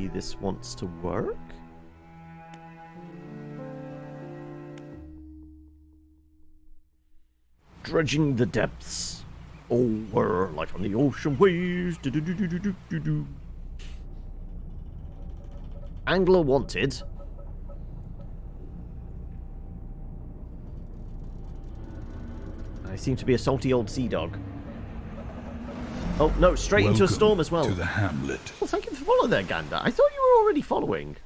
hopefully this wants to work. Dredging the depths. Over, like on the ocean waves. Do-do-do-do-do-do-do. Angler wanted. I seem to be a salty old sea dog. Oh, no, straight into a storm as well. To the hamlet. Well, thank you for following there, Gander. I thought you were already following.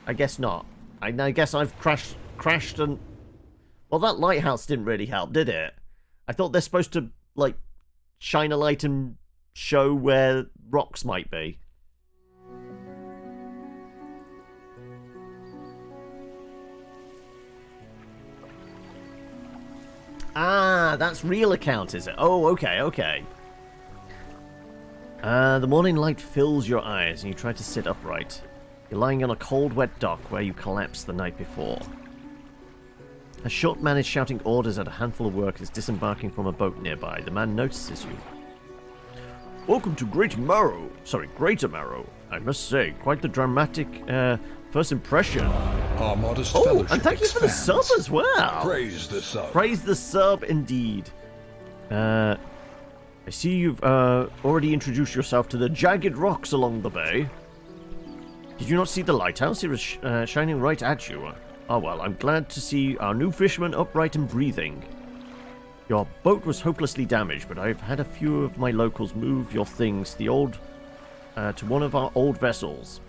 I guess not. I guess I've crashed and... Well, that lighthouse didn't really help, did it? I thought they're supposed to, like, shine a light and show where rocks might be. Ah, that's real account, is it? Oh, okay, okay. The morning light fills your eyes and you try to sit upright. You're lying on a cold, wet dock where you collapsed the night before. A short man is shouting orders at a handful of workers disembarking from a boat nearby. The man notices you. Welcome to Greater Marrow. I must say, quite the dramatic first impression. Our modest Oh, fellowship and thank you for the sub as well. Praise the sub. Praise the sub, indeed. I see you've already introduced yourself to the jagged rocks along the bay. Did you not see the lighthouse? It was shining right at you. Oh well, I'm glad to see our new fisherman upright and breathing. Your boat was hopelessly damaged, but I've had a few of my locals move your things to one of our old vessels.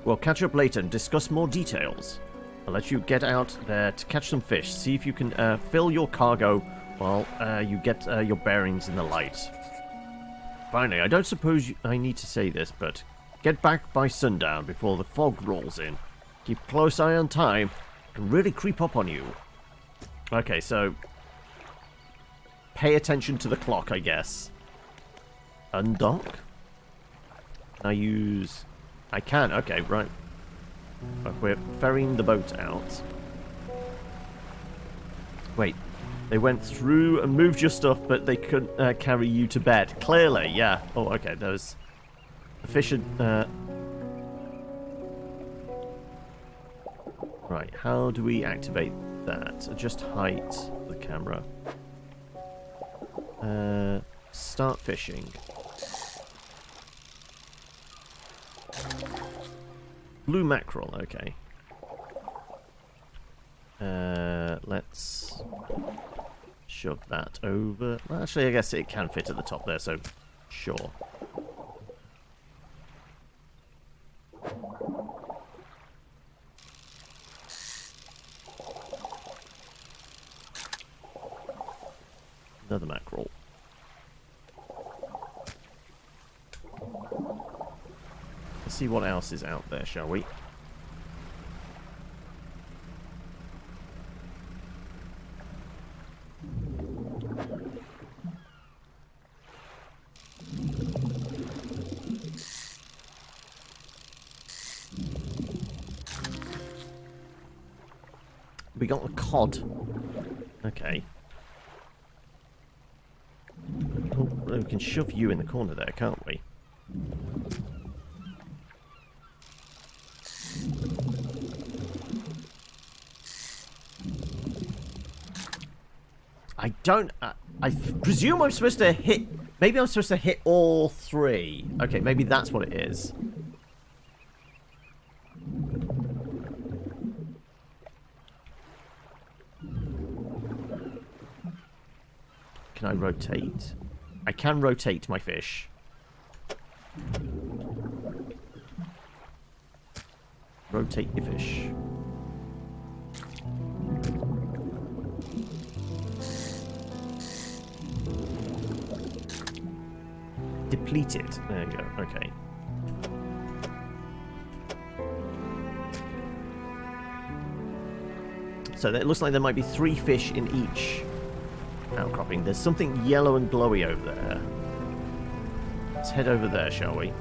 We'll catch up later and discuss more details. I'll let you get out there to catch some fish. See if you can fill your cargo while you get your bearings in the light. Finally, I don't suppose I need to say this, but get back by sundown before the fog rolls in. Keep a close eye on time. It can really creep up on you. Okay, so... pay attention to the clock, I guess. Undock? Can I use... I can, okay, right. We're ferrying the boat out. Wait, they went through and moved your stuff, but they couldn't carry you to bed. Clearly, yeah. Oh, okay, those... The fish had... Right, how do we activate that? Adjust height of the camera. Start fishing. Blue mackerel, okay. Let's shove that over. Well, actually, I guess it can fit at the top there, so sure. Another mackerel. Let's see what else is out there, shall we? We got a cod. Okay. Oh, we can shove you in the corner there, can't we? I don't... I presume I'm supposed to hit... Maybe I'm supposed to hit all three. Okay, maybe that's what it is. Can I rotate? I can rotate my fish. Rotate your fish. Deplete it. There you go. Okay. So it looks like there might be 3 fish in each outcropping. There's something yellow and glowy over there. Let's head over there, shall we?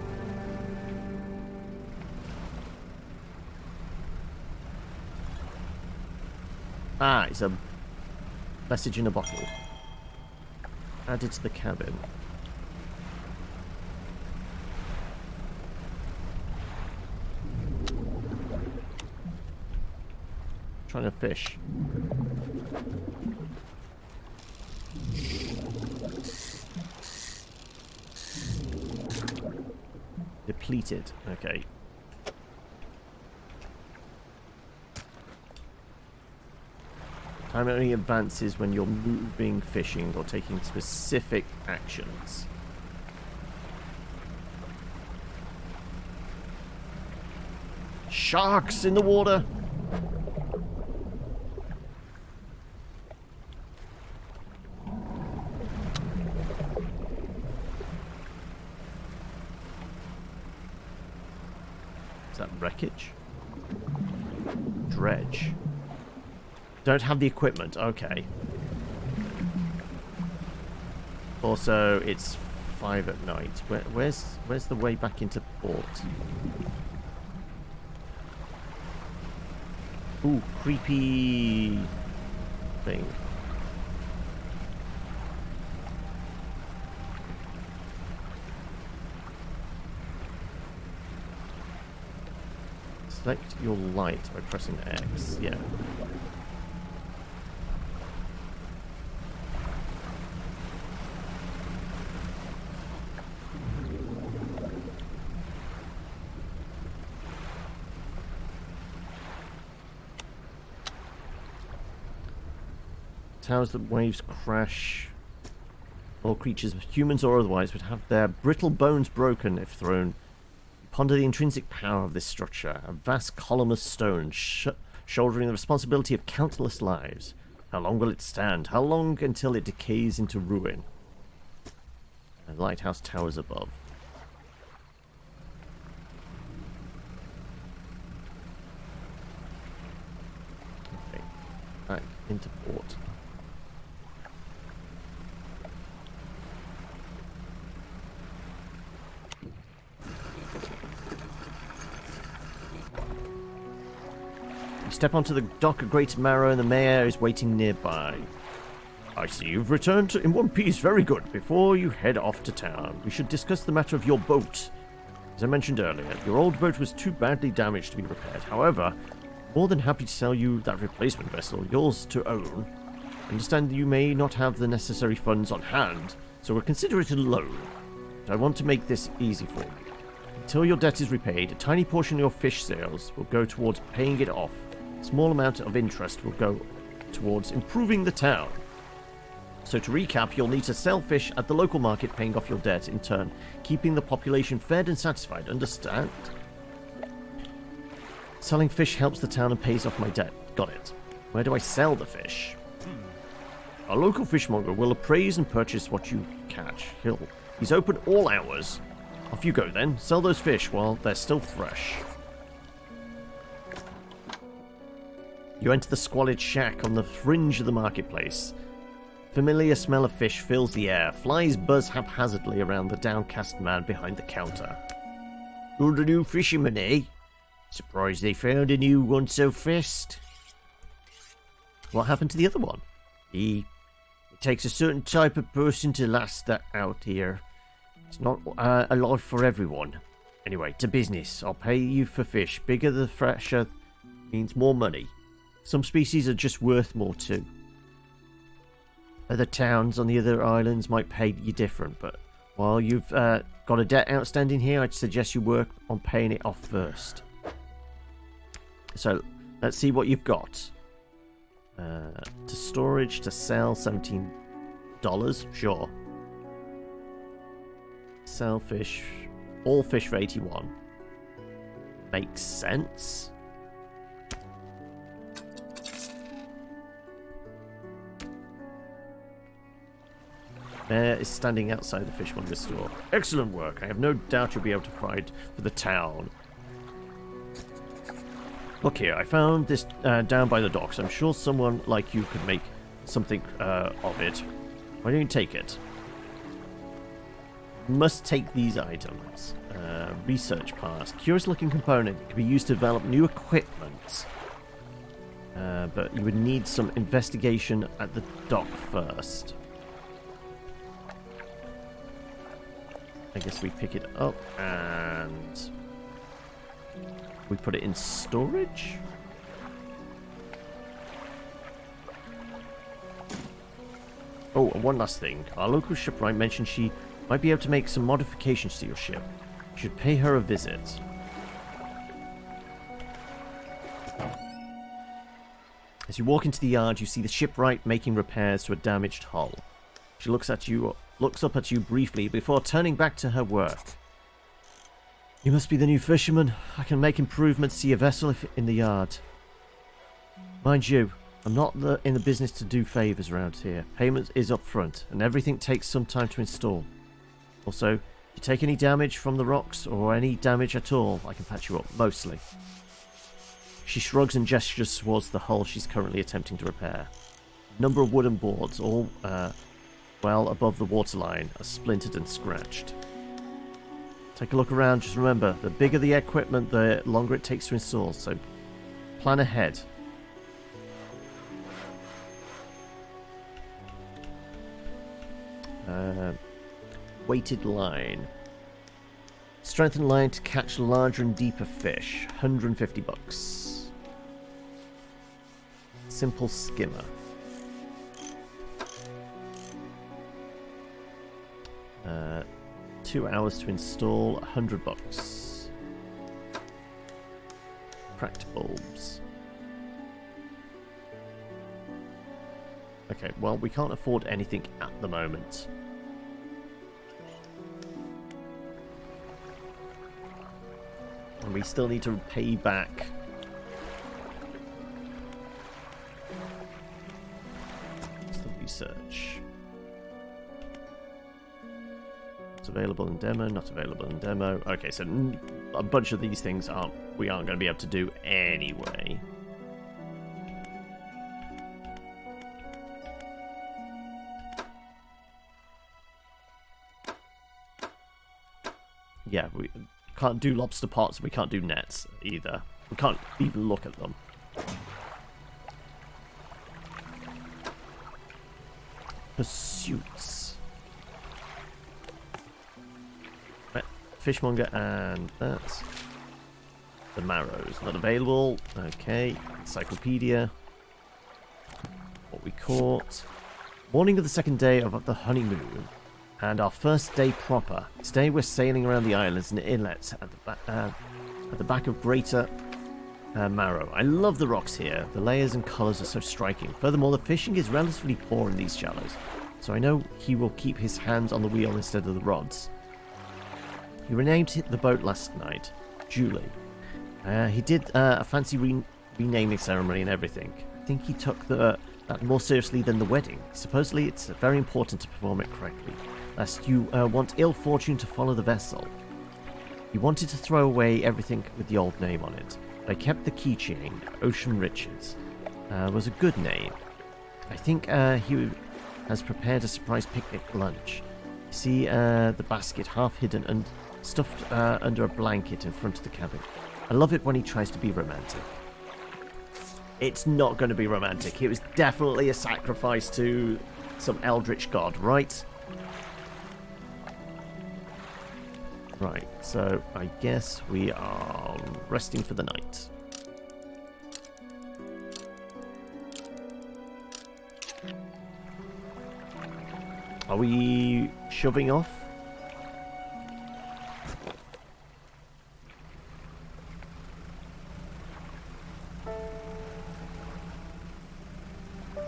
Ah, it's a message in a bottle. Added to the cabin. trying to fish. Depleted. Okay. Time only advances when you're moving, fishing, or taking specific actions. Sharks in the water! Is that wreckage? Dredge. Don't have the equipment. Okay. Also, it's 5 at night. Where's the way back into port? Ooh, creepy thing. Select your light by pressing X. Yeah. Towers that waves crash. All creatures, humans or otherwise, would have their brittle bones broken if thrown. Ponder the intrinsic power of this structure, a vast column of stone shouldering the responsibility of countless lives. How long will it stand? How long until it decays into ruin? A lighthouse towers above. Okay, back into port. Step onto the dock of Great Marrow and the mayor is waiting nearby. I see you've returned in one piece. Very good. Before you head off to town, we should discuss the matter of your boat. As I mentioned earlier, your old boat was too badly damaged to be repaired. However, more than happy to sell you that replacement vessel, yours to own. I understand you may not have the necessary funds on hand, so we'll consider it a loan. But I want to make this easy for you. Until your debt is repaid, a tiny portion of your fish sales will go towards paying it off. A small amount of interest will go towards improving the town. So to recap, you'll need to sell fish at the local market, paying off your debt, in turn keeping the population fed and satisfied. Understand? Selling fish helps the town and pays off my debt. Got it. Where do I sell the fish? A local fishmonger will appraise and purchase what you catch. He's open all hours. Off you go then. Sell those fish while they're still fresh. You enter the squalid shack on the fringe of the marketplace. Familiar smell of fish fills the air. Flies buzz haphazardly around the downcast man behind the counter. You're the new fisherman, eh? Surprised they found a new one so fast. What happened to the other one? It takes a certain type of person to last that out here. It's not a life for everyone. Anyway, to business. I'll pay you for fish. Bigger the fresher means more money. Some species are just worth more too. Other towns on the other islands might pay you different, but while you've got a debt outstanding here, I'd suggest you work on paying it off first. So, let's see what you've got. To storage, to sell, $17. Sure. Sell fish. All fish for 81. Makes sense. Mayor is standing outside the fishmonger's store. Excellent work. I have no doubt you'll be able to provide for the town. Look here, I found this down by the docks. I'm sure someone like you could make something of it. Why don't you take it? Must take these items. Research pass. Curious looking component. It can be used to develop new equipment. But you would need some investigation at the dock first. I guess we pick it up and we put it in storage. Oh, and one last thing. Our local shipwright mentioned she might be able to make some modifications to your ship. You should pay her a visit. As you walk into the yard, you see the shipwright making repairs to a damaged hull. She looks up at you briefly before turning back to her work. You must be the new fisherman. I can make improvements to your vessel in the yard. Mind you, I'm not in the business to do favours around here. Payment is up front, and everything takes some time to install. Also, if you take any damage from the rocks, or any damage at all, I can patch you up, mostly. She shrugs and gestures towards the hull she's currently attempting to repair. A number of wooden boards, all well above the waterline, are splintered and scratched. Take a look around. Just remember, the bigger the equipment, the longer it takes to install, so plan ahead. Weighted line. Strengthened line to catch larger and deeper fish. 150 bucks. Simple skimmer. Uh, 2 hours to install. 100 bucks. Cracked bulbs. Okay, well, we can't afford anything at the moment. And we still need to pay back. What's the research? It's available in demo, not available in demo. Okay, so a bunch of these things we aren't going to be able to do anyway. Yeah, we can't do lobster pots, we can't do nets either. We can't even look at them. Pursuits. Right, fishmonger and that. The marrows, not available. Okay, encyclopedia. What we caught. Morning of the second day of the honeymoon. And our first day proper. Today we're sailing around the islands and inlets at the back of Greater Marrow. I love the rocks here. The layers and colours are so striking. Furthermore, the fishing is relatively poor in these shallows, so I know he will keep his hands on the wheel instead of the rods. He renamed the boat last night, Julie. He did a fancy renaming ceremony and everything. I think he took that more seriously than the wedding. Supposedly it's very important to perform it correctly, lest you want ill fortune to follow the vessel. He wanted to throw away everything with the old name on it. I kept the keychain, Ocean Riches. Was a good name. I think he has prepared a surprise picnic lunch. You see the basket half hidden and stuffed under a blanket in front of the cabin. I love it when he tries to be romantic. It's not going to be romantic. It was definitely a sacrifice to some eldritch god, right? Right, so I guess we are resting for the night. Are we shoving off?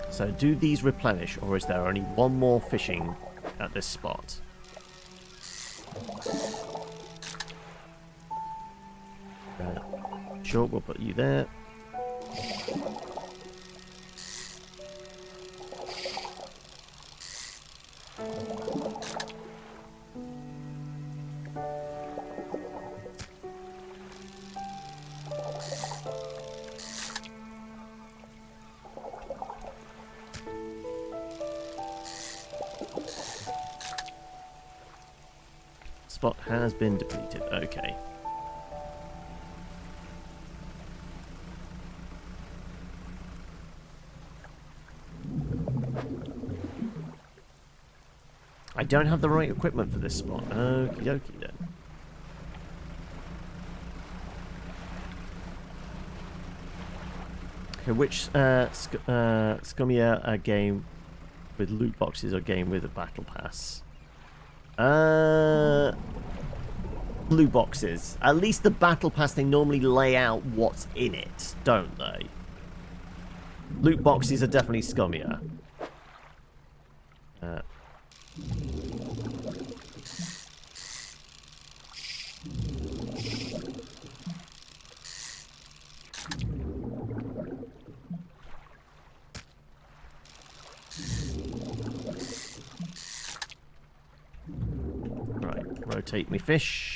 So do these replenish, or is there only one more fishing at this spot? Sure, we'll put you there. Spot has been depleted. Okay. I don't have the right equipment for this spot. Okie dokie then. Okay, which Scummier game with loot boxes or game with a battle pass? Loot boxes. At least the battle pass, they normally lay out what's in it, don't they? Loot boxes are definitely scummier. Right, rotate me fish.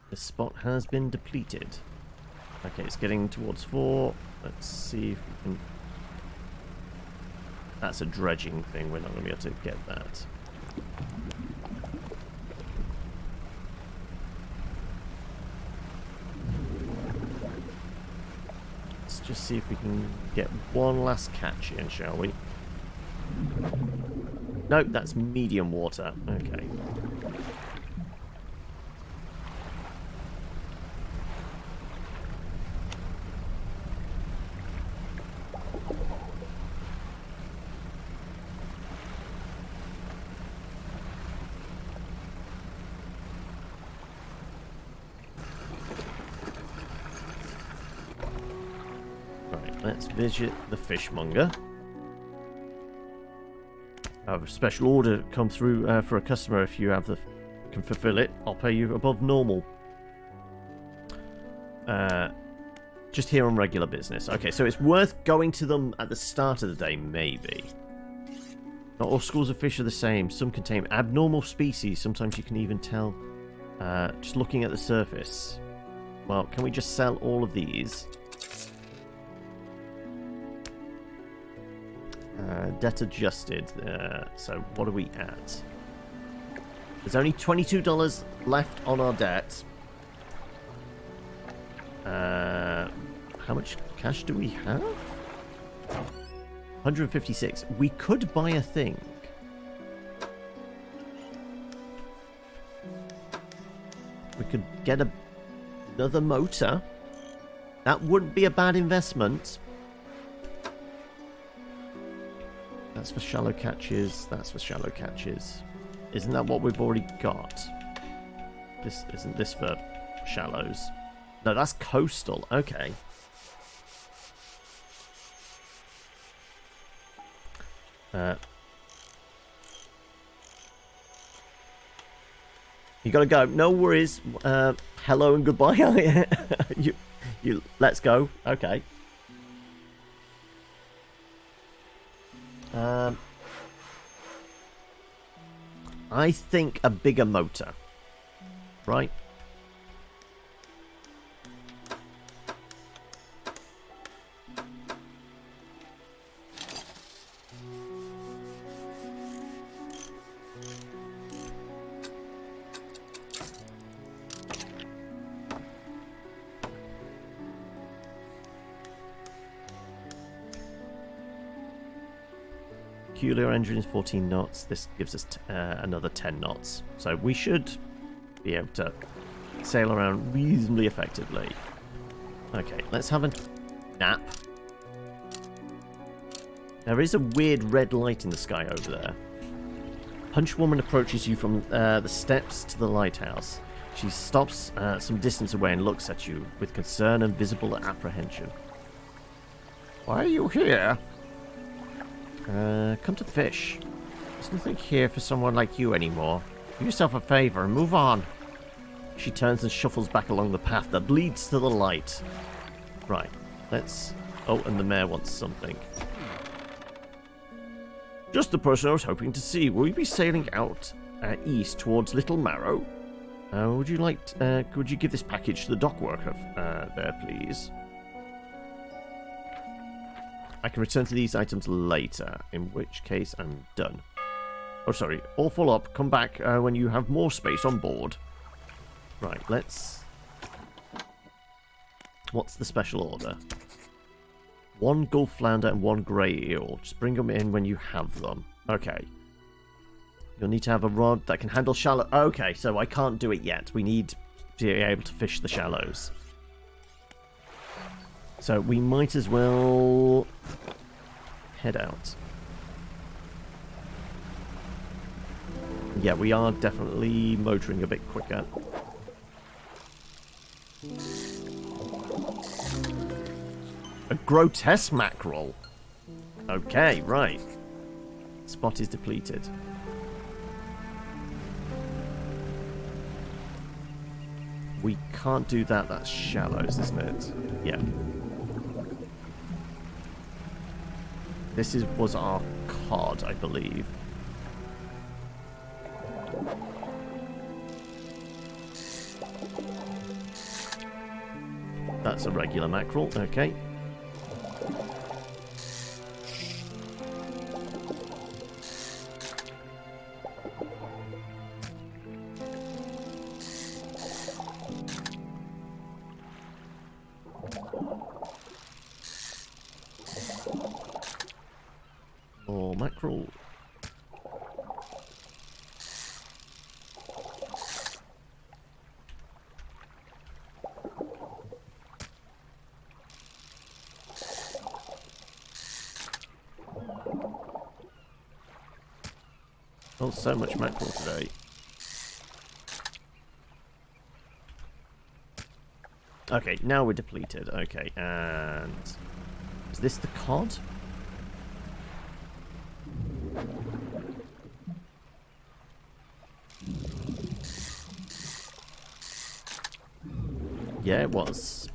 This spot has been depleted. Okay, it's getting towards 4. Let's see if we can... That's a dredging thing. We're not going to be able to get that. Let's just see if we can get one last catch in, shall we? Nope, that's medium water. Okay. Let's visit the fishmonger. I have a special order come through for a customer. If you can fulfill it, I'll pay you above normal. Just here on regular business. Okay, so it's worth going to them at the start of the day, maybe. Not all schools of fish are the same. Some contain abnormal species. Sometimes you can even tell just looking at the surface. Well, can we just sell all of these? Debt adjusted. So what are we at? There's only $22 left on our debt. How much cash do we have? 156. We could buy a thing. We could get another motor. That wouldn't be a bad investment. That's for shallow catches. That's for shallow catches. Isn't that what we've already got? Isn't this for shallows? No, that's coastal. Okay. You gotta go. No worries. Hello and goodbye. you. Let's go. Okay. I think a bigger motor, right? Peculiar engine is 14 knots. This gives us another 10 knots. So we should be able to sail around reasonably effectively. Okay, let's have a nap. There is a weird red light in the sky over there. Hunchwoman approaches you from the steps to the lighthouse. She stops some distance away and looks at you with concern and visible apprehension. Why are you here? Come to fish. There's nothing here for someone like you anymore. Do yourself a favor and move on. She turns and shuffles back along the path that leads to the light. Right, let's... Oh, and the mayor wants something. Just the person I was hoping to see. Will you be sailing out east towards Little Marrow? Would you give this package to the dock worker there, please? I can return to these items later, in which case I'm done. Oh, sorry. All full up. Come back when you have more space on board. Right, let's... What's the special order? 1 gulf flounder and 1 grey eel. Just bring them in when you have them. Okay. You'll need to have a rod that can handle shallow... Okay, so I can't do it yet. We need to be able to fish the shallows. So we might as well head out. Yeah, we are definitely motoring a bit quicker. A grotesque mackerel. Okay, right. Spot is depleted. We can't do that. That's shallows, isn't it? Yeah. This was our cod, I believe. That's a regular mackerel. Okay. More mackerel. Oh, so much mackerel today. Okay, now we're depleted. Okay, and... is this the cod? Yeah, it was.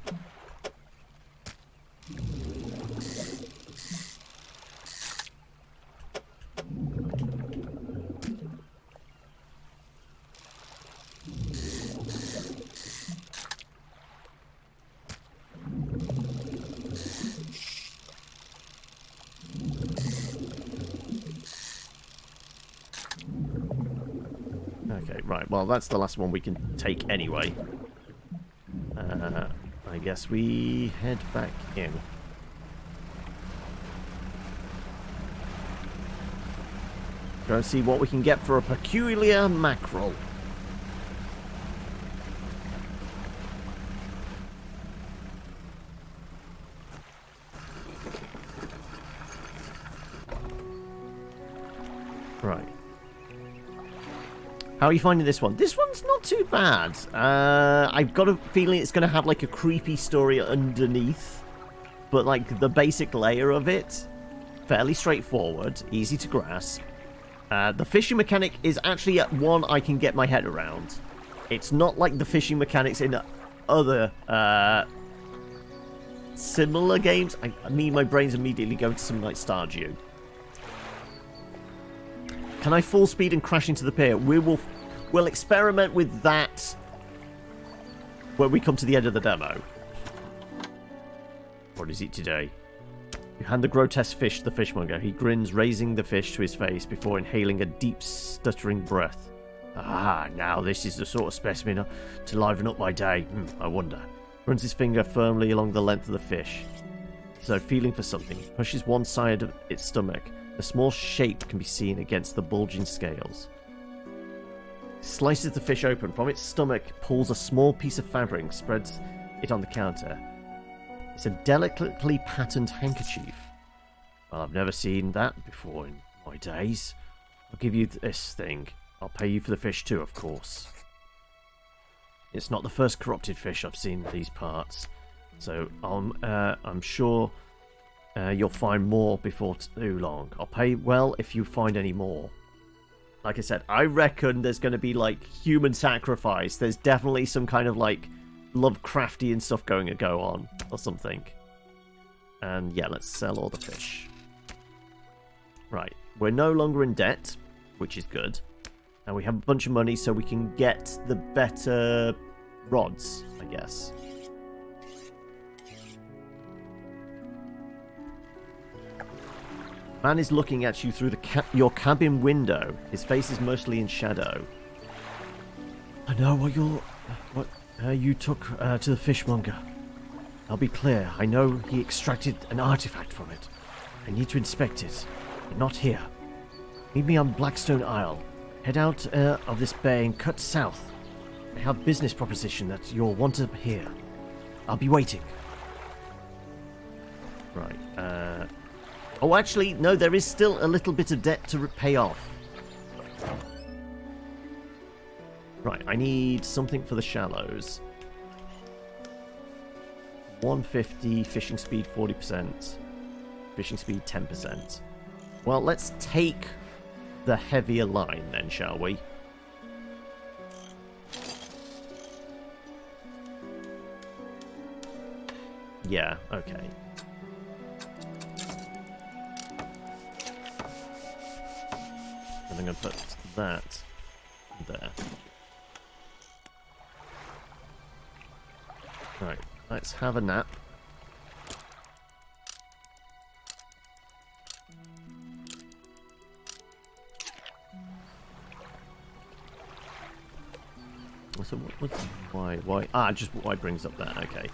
Okay, right. Well, that's the last one we can take anyway. I guess we head back in. Go and see what we can get for a peculiar mackerel. Right. How are you finding this one? This one's not too bad. I've got a feeling it's going to have like a creepy story underneath. But like the basic layer of it, fairly straightforward, easy to grasp. The fishing mechanic is actually one I can get my head around. It's not like the fishing mechanics in other similar games. I mean, my brain's immediately going to something like Stardew. Can I full speed and crash into the pier? We'll experiment with that when we come to the end of the demo. What is it today? You hand the grotesque fish to the fishmonger. He grins, raising the fish to his face before inhaling a deep, stuttering breath. Ah, now this is the sort of specimen to liven up my day. I wonder. Runs his finger firmly along the length of the fish. So, feeling for something, pushes one side of its stomach. A small shape can be seen against the bulging scales. Slices the fish open. From its stomach, pulls a small piece of fabric, spreads it on the counter. It's a delicately patterned handkerchief. Well, I've never seen that before in my days. I'll give you this thing. I'll pay you for the fish too, of course. It's not the first corrupted fish I've seen in these parts, so I'm sure you'll find more before too long. I'll pay well if you find any more. Like I said, I reckon there's going to be like human sacrifice. There's definitely some kind of like Lovecraftian stuff going to go on or something. And yeah, let's sell all the fish. Right, we're no longer in debt, which is good. And we have a bunch of money so we can get the better rods, I guess. Man is looking at you through your cabin window. His face is mostly in shadow. I know what you took to the fishmonger. I'll be clear. I know he extracted an artifact from it. I need to inspect it, but not here. Meet me on Blackstone Isle. Head out of this bay and cut south. I have a business proposition that you'll want to hear. I'll be waiting. Right, oh, actually, no, there is still a little bit of debt to pay off. Right, I need something for the shallows. 150, fishing speed 40%, fishing speed 10%. Well, let's take the heavier line then, shall we? Yeah, okay. And I'm going to put that there. Right, let's have a nap. So what's why? Ah, just why brings up that. Okay,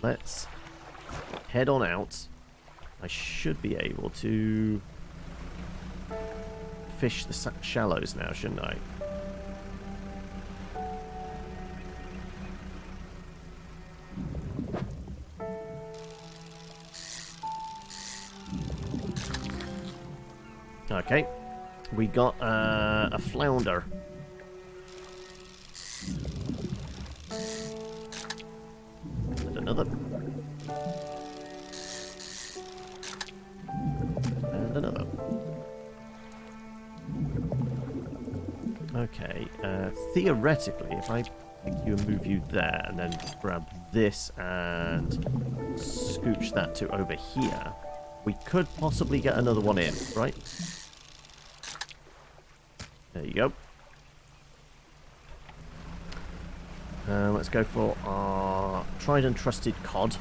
let's head on out. I should be able to fish the shallows now, shouldn't I? Okay, we got a flounder. And another. And another. Okay, theoretically, if I pick you and move you there, and then grab this and scooch that to over here, we could possibly get another one in, right? There you go. Let's go for our tried and trusted cod.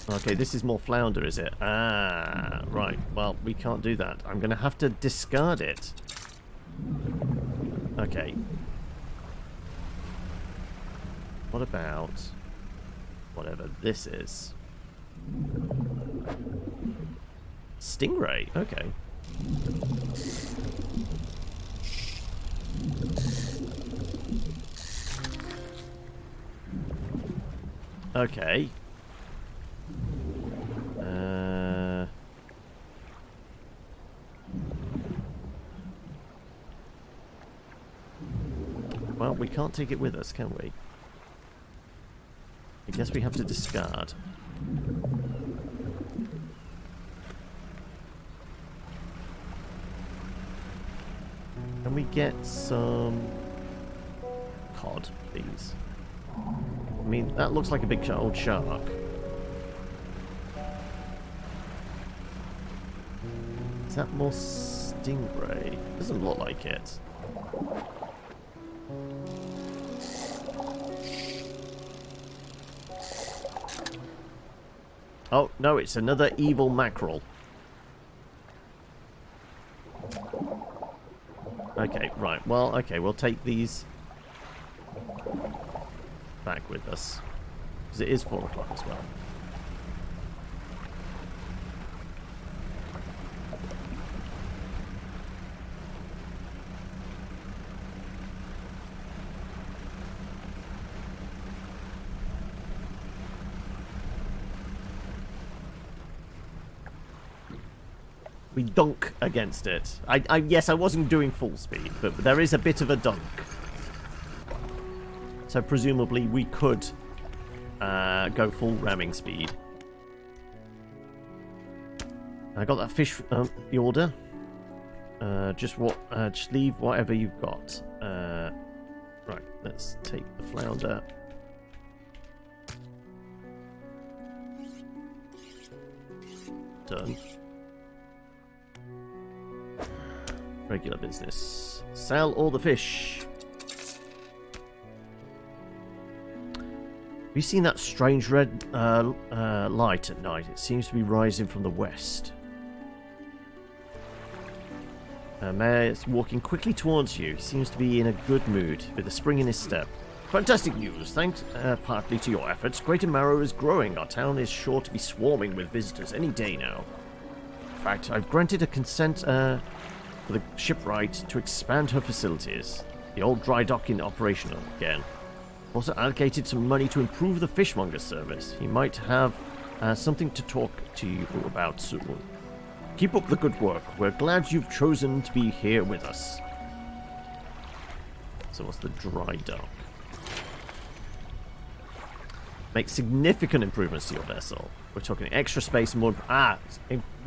Okay, this is more flounder, is it? Ah, right. Well, we can't do that. I'm going to have to discard it. Okay. What about whatever this is? Stingray. Okay. Okay. Well, we can't take it with us, can we? I guess we have to discard. Can we get some cod, please? I mean, that looks like a big old shark. Is that more stingray? Doesn't look like it. Oh, no, it's another evil mackerel. Okay, right. Well, okay, we'll take these back with us. Because it is 4 o'clock as well. We dunk against it. Yes, I wasn't doing full speed, but there is a bit of a dunk. So presumably we could go full ramming speed. I got that fish, the order. Just leave whatever you've got. Right, let's take the flounder. Done. Regular business. Sell all the fish. Have you seen that strange red light at night? It seems to be rising from the west. Mayor is walking quickly towards you. He seems to be in a good mood, with a spring in his step. Fantastic news. Thanks partly to your efforts, Greater Marrow is growing. Our town is sure to be swarming with visitors any day now. In fact, I've granted a consent for the shipwright to expand her facilities. The old dry dock in operational again. Also allocated some money to improve the fishmonger service. He might have something to talk to you about soon. Keep up the good work. We're glad you've chosen to be here with us. So what's the dry dock? Make significant improvements to your vessel. We're talking extra space, more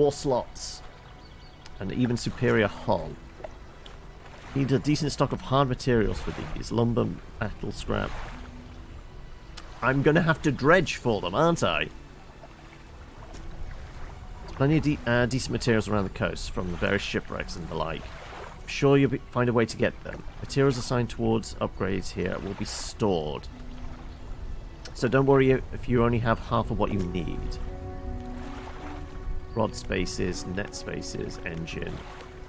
slots, and even superior hull. Need a decent stock of hard materials for these. Lumber, metal, scrap. I'm gonna have to dredge for them, aren't I? Plenty of decent materials around the coast from the various shipwrecks and the like. I'm sure you'll find a way to get them. Materials assigned towards upgrades here will be stored. So don't worry if you only have half of what you need. Rod spaces, net spaces, engine,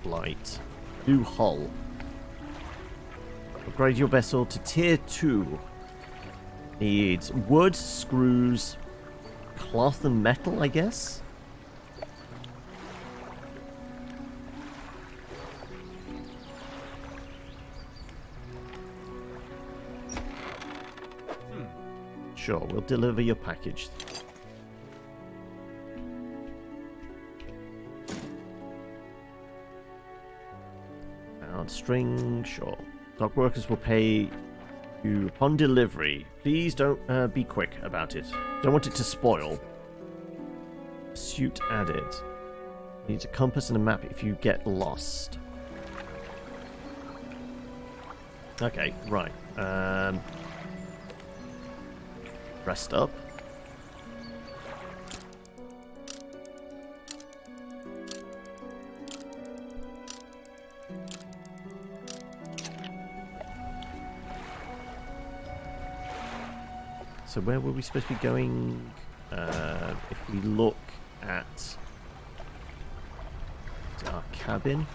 light, new hull. Upgrade your vessel to tier 2. Needs wood, screws, cloth and metal, I guess? Sure, we'll deliver your package. And string, sure. Dock workers will pay you upon delivery. Please don't be quick about it. Don't want it to spoil. Suit added. Needs a compass and a map if you get lost. Okay, right. Rest up. So where were we supposed to be going? If we look at our cabin.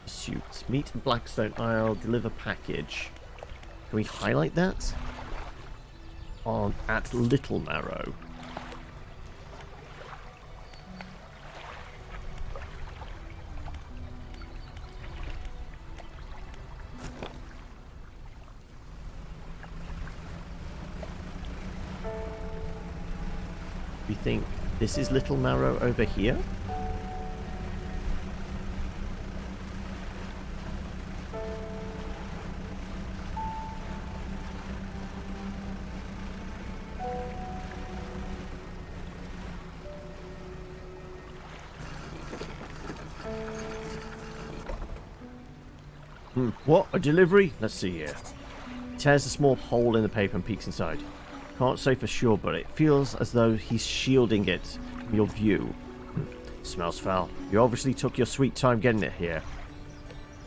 Pursuits. Meet Blackstone Isle, deliver package. Can we highlight that? At Little Marrow. We think this is Little Marrow over here? What? A delivery? Let's see here. Tears a small hole in the paper and peeks inside. Can't say for sure, but it feels as though he's shielding it from your view. Smells foul. You obviously took your sweet time getting it here.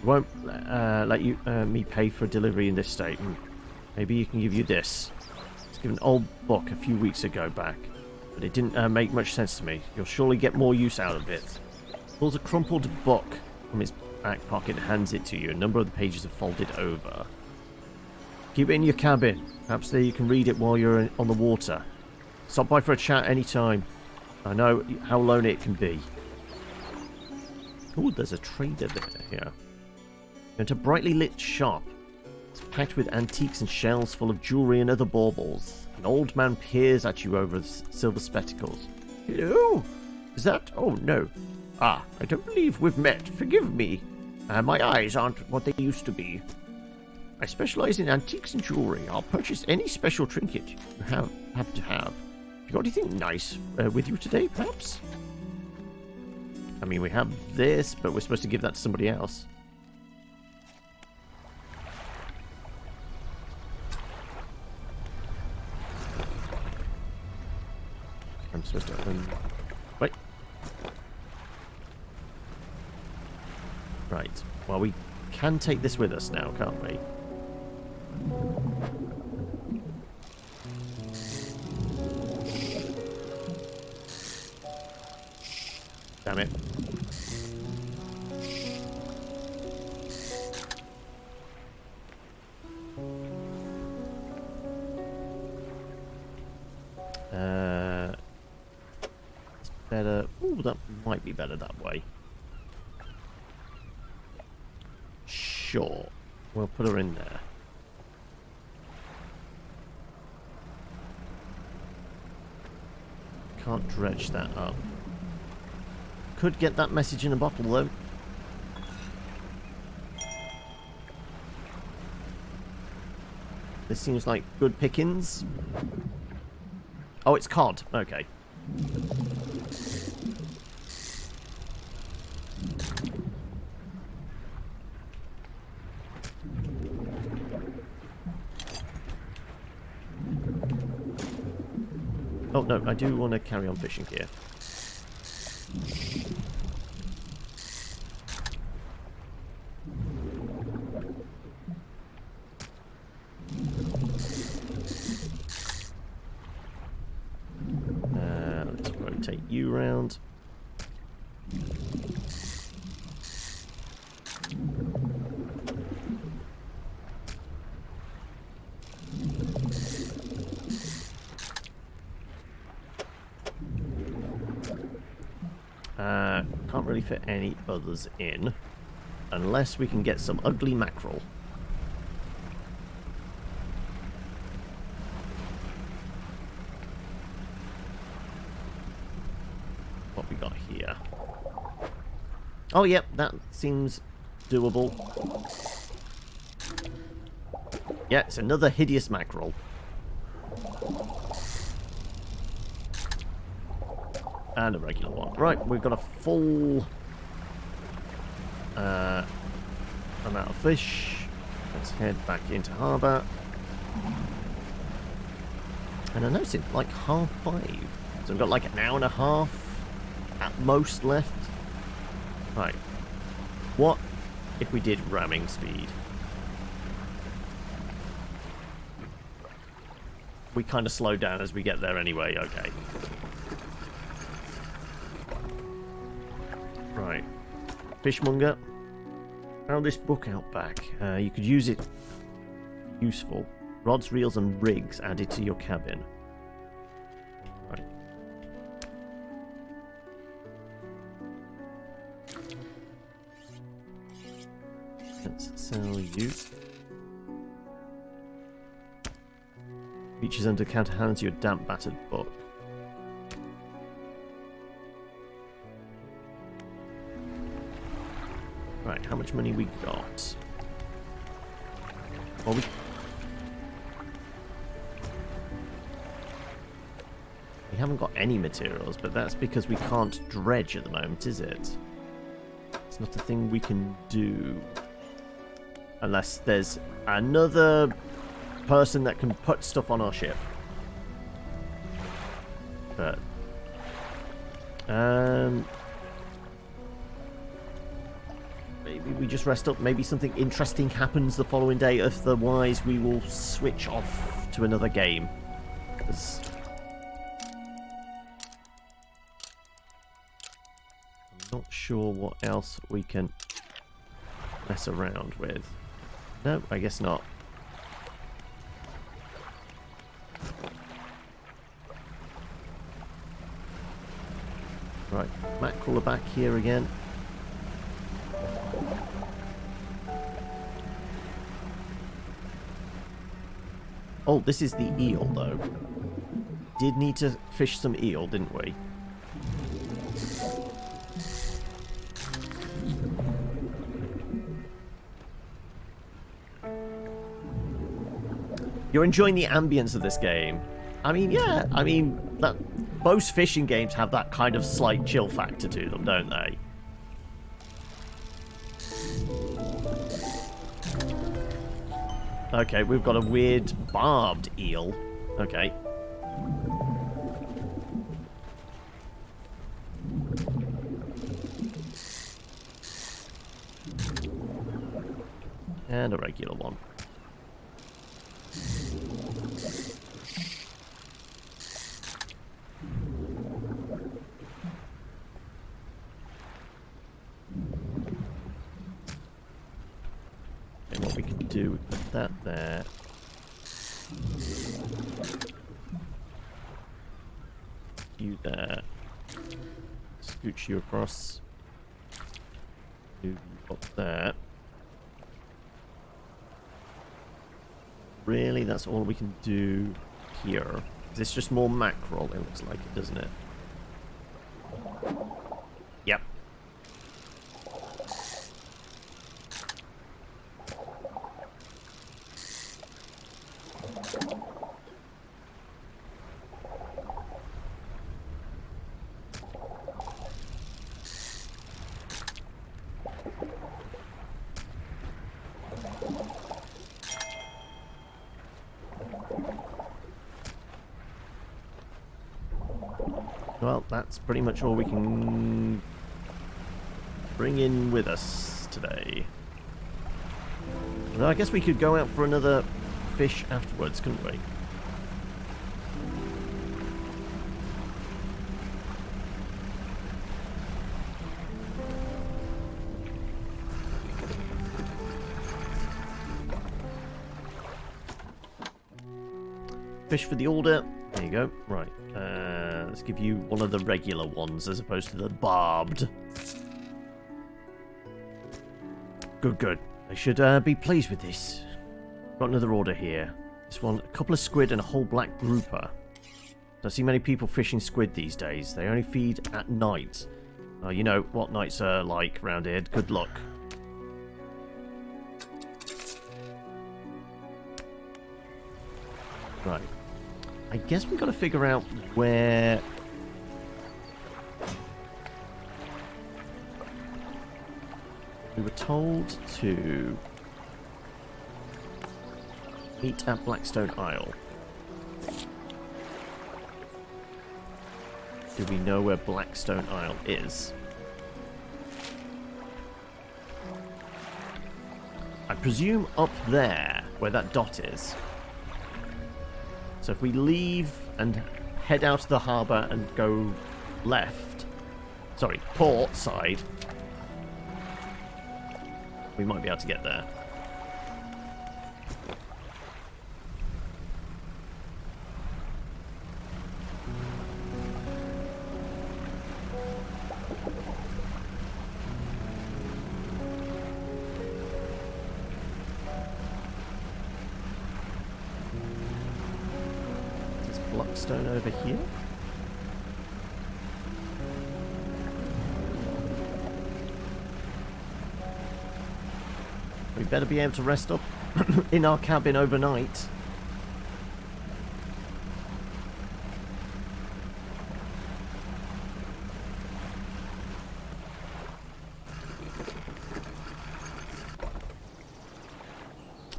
Won't let me pay for delivery in this state. Maybe you can give you this. It's given an old book a few weeks ago back, but it didn't make much sense to me. You'll surely get more use out of it. Pulls a crumpled book from his back pocket and hands it to you. A number of the pages are folded over. Keep it in your cabin. Perhaps there you can read it while you're on the water. Stop by for a chat anytime. I know how lonely it can be. Oh, there's a trader there here. Into a brightly lit shop. It's packed with antiques and shelves full of jewelry and other baubles. An old man peers at you over the silver spectacles. Hello? Is that? Oh, no. Ah, I don't believe we've met. Forgive me. My eyes aren't what they used to be. I specialize in antiques and jewelry. I'll purchase any special trinket you have to have. You got anything nice with you today, perhaps? I mean, we have this, but we're supposed to give that to somebody else. supposed to open... Wait. Right. Well, we can take this with us now, can't we? Damn it. It's better. Ooh, that might be better that way. Sure. We'll put her in there. Can't dredge that up. Could get that message in a bottle, though. This seems like good pickings. Oh, it's cod. Okay. Oh, no, I do want to carry on fishing here. Let's rotate you round. Can't really fit any others in unless we can get some ugly mackerel. What we got here? Oh, yep, that seems doable. Yeah, it's another hideous mackerel. And a regular one. Right, we've got a full amount of fish. Let's head back into harbour. And I noticed it's like 5:30. So we've got like an hour and a half at most left. Right. What if we did ramming speed? We kind of slow down as we get there anyway. Okay. Right. Fishmonger. Found this book out back. You could use it. Useful. Rods, reels, and rigs added to your cabin. Right. Let's sell you. Reaches under counter hands you a damp battered book. Right, how much money we got? Well, we haven't got any materials, but that's because we can't dredge at the moment, is it? It's not a thing we can do. Unless there's another person that can put stuff on our ship. But... maybe we just rest up. Maybe something interesting happens the following day. Otherwise, we will switch off to another game. I'm not sure what else we can mess around with. No, I guess not. Right, mackerel are back here again. Oh, this is the eel, though. Did need to fish some eel, didn't we? You're enjoying the ambience of this game. I mean, yeah, I mean, that most fishing games have that kind of slight chill factor to them, don't they? Okay, we've got a weird barbed eel. Okay. And a regular one. And what we can do, we put that there. You there. Scooch you across. You up there. Really, that's all we can do here. It's just more mackerel, it looks like it, doesn't it? Yep. Well, that's pretty much all we can bring in with us today. Well, I guess we could go out for another fish afterwards, couldn't we? Fish for the order. There you go. Right. Let's give you one of the regular ones as opposed to the barbed. Good, good. I should be pleased with this. Got another order here. This one, a couple of squid and a whole black grouper. Don't see many people fishing squid these days. They only feed at night. You know what nights are like around here. Good luck. Right. I guess we've got to figure out where... We were told to meet at Blackstone Isle. Do we know where Blackstone Isle is? I presume up there, where that dot is. So if we leave and head out of the harbour and go left, sorry, port side, we might be able to get there. Stone over here. We better be able to rest up in our cabin overnight.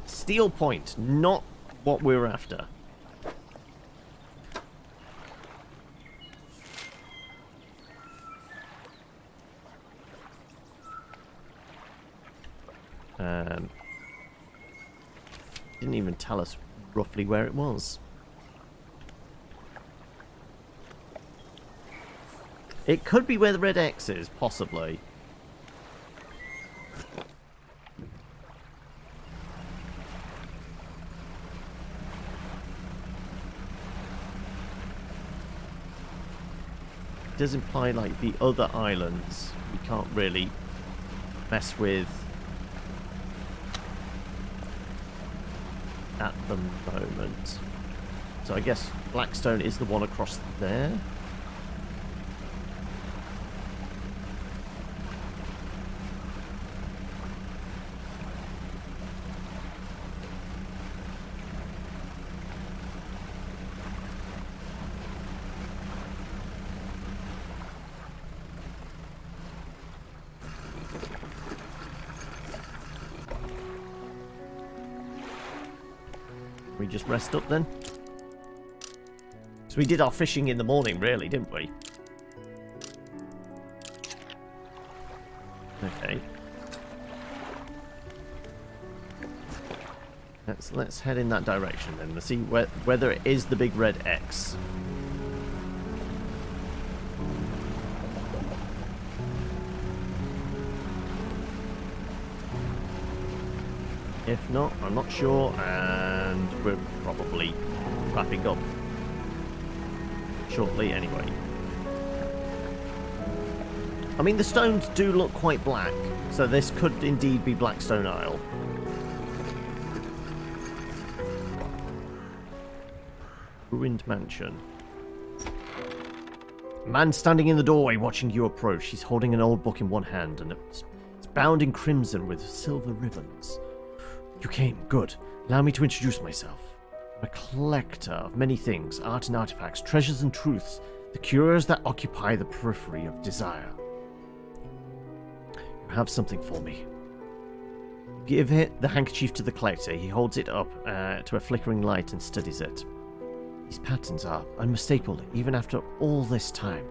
Steel point, not what we're after. Didn't even tell us roughly where it was. It could be where the red X is, possibly. It does imply, like, the other islands we can't really mess with at the moment. So I guess Blackstone is the one across there. We just rest up then? So we did our fishing in the morning, really, didn't we? Okay. Let's head in that direction then. Let's see whether it is the big red X. If not, I'm not sure, and we're probably wrapping up shortly anyway. I mean, the stones do look quite black, so this could indeed be Blackstone Isle. Ruined mansion. A man standing in the doorway watching you approach. He's holding an old book in one hand, and it's bound in crimson with silver ribbons. You came. Good. Allow me to introduce myself. I'm a collector of many things, art and artifacts, treasures and truths, the cures that occupy the periphery of desire. You have something for me. Give it the handkerchief to the collector. He holds it up to a flickering light and studies it. These patterns are unmistakable, even after all this time.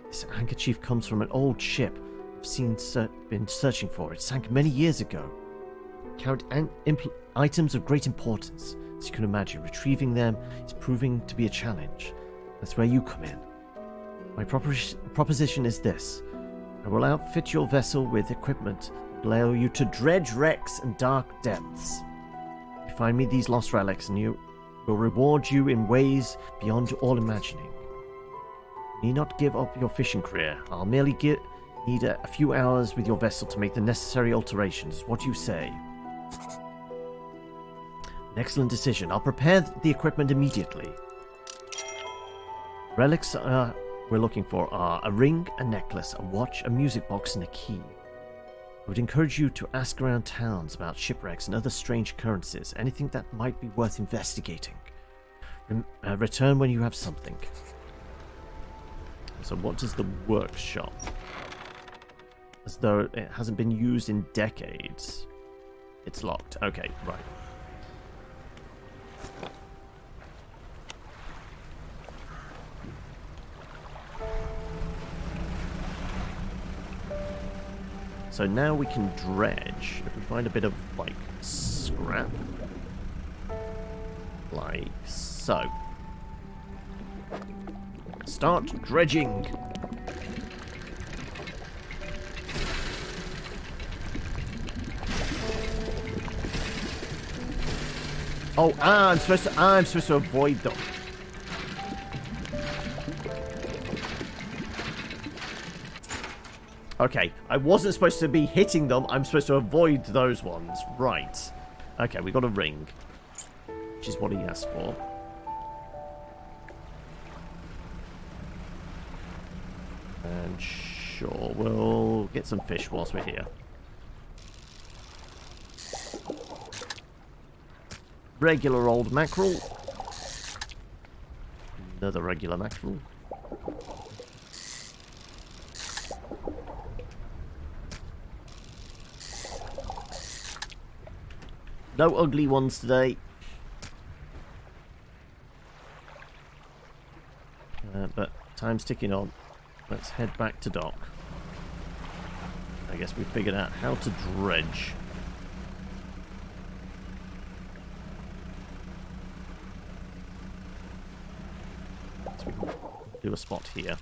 This handkerchief comes from an old ship I've been searching for. It sank many years ago. Carried items of great importance. As you can imagine, retrieving them is proving to be a challenge. That's where you come in. My proposition is this. I will outfit your vessel with equipment that will allow you to dredge wrecks and dark depths. You find me these lost relics and you will reward you in ways beyond all imagining. You need not give up your fishing career. I'll merely need a few hours with your vessel to make the necessary alterations. What do you say? An excellent decision. I'll prepare the equipment immediately. Relics we're looking for are a ring, a necklace, a watch, a music box, and a key. I would encourage you to ask around towns about shipwrecks and other strange occurrences, anything that might be worth investigating. Return when you have something. So what does the workshop? As though it hasn't been used in decades. It's locked. Okay, right. So now we can dredge. If we find a bit of, like, scrap. Like so. Start dredging. Oh, I'm supposed to avoid them. Okay, I wasn't supposed to be hitting them. I'm supposed to avoid those ones. Right. Okay, we got a ring, which is what he asked for. And sure, we'll get some fish whilst we're here. Regular old mackerel. Another regular mackerel. No ugly ones today. But time's ticking on. Let's head back to dock. I guess we figured out how to dredge. So we can do a spot here.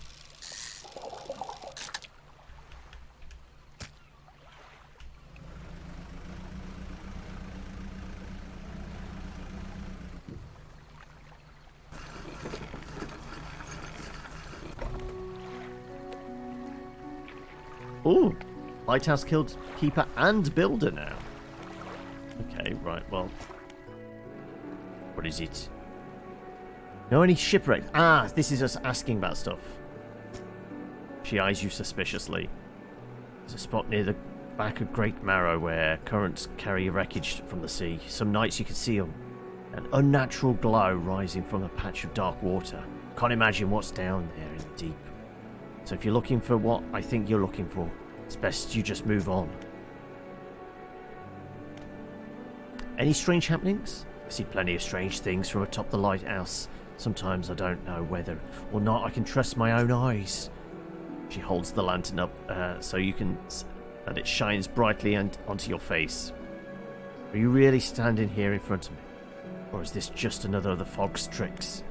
Ooh, lighthouse killed keeper and builder now. Okay, right, well. What is it? Know any shipwrecks? Ah, this is us asking about stuff. She eyes you suspiciously. There's a spot near the back of Great Marrow where currents carry wreckage from the sea. Some nights you can see them. An unnatural glow rising from a patch of dark water. Can't imagine what's down there in the deep. So if you're looking for what I think you're looking for, it's best you just move on. Any strange happenings? I see plenty of strange things from atop the lighthouse. Sometimes I don't know whether or not I can trust my own eyes. She holds the lantern up so you can that it shines brightly and onto your face. Are you really standing here in front of me? Or is this just another of the fog's tricks?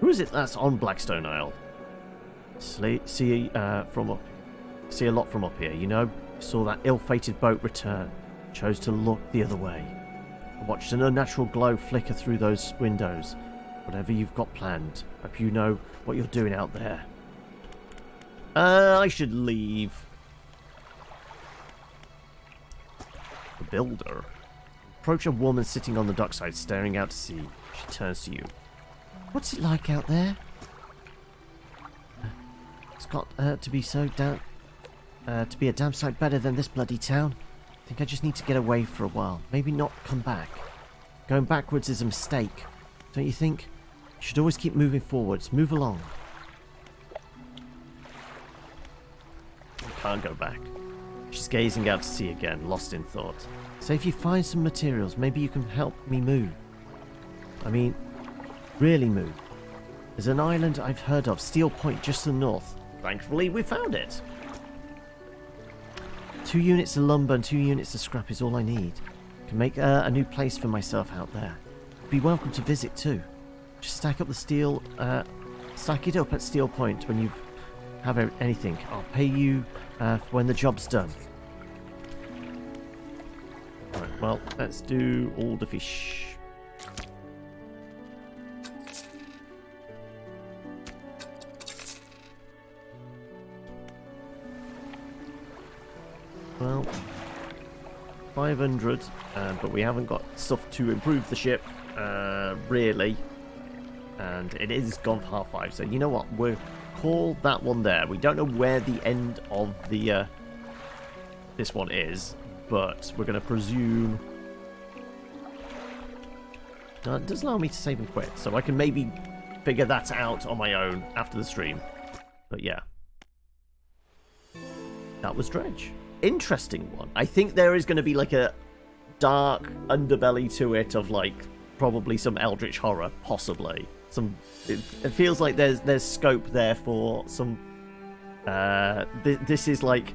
Who is it that's on Blackstone Isle? See a lot from up here, you know? Saw that ill-fated boat return. Chose to look the other way. I watched an unnatural glow flicker through those windows. Whatever you've got planned, hope you know what you're doing out there. I should leave. The builder. Approach a woman sitting on the dockside, staring out to sea. She turns to you. What's it like out there? It's got to be so damn... to be a damn sight better than this bloody town. I think I just need to get away for a while. Maybe not come back. Going backwards is a mistake. Don't you think? You should always keep moving forwards. Move along. I can't go back. She's gazing out to sea again, lost in thought. So if you find some materials, maybe you can help me move. I mean, really move. There's an island I've heard of, Steel Point, just to the north. Thankfully, we found it. 2 units of lumber and 2 units of scrap is all I need. Can make a new place for myself out there. Be welcome to visit too. Just stack up the steel, stack it up at Steel Point when you have anything. I'll pay you when the job's done. Alright, well, let's do all the fish. Well, 500, but we haven't got stuff to improve the ship, really. And it is gone for 5:30, so you know what? We'll call that one there. We don't know where the end of the this one is, but we're going to presume... it does allow me to save and quit, so I can maybe figure that out on my own after the stream. But yeah. That was Dredge. Interesting one. I think there is going to be like a dark underbelly to it of like probably some eldritch horror, possibly. It feels like there's scope there for some. This is like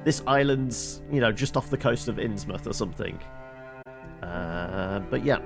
this island's, you know, just off the coast of Innsmouth or something. But yeah.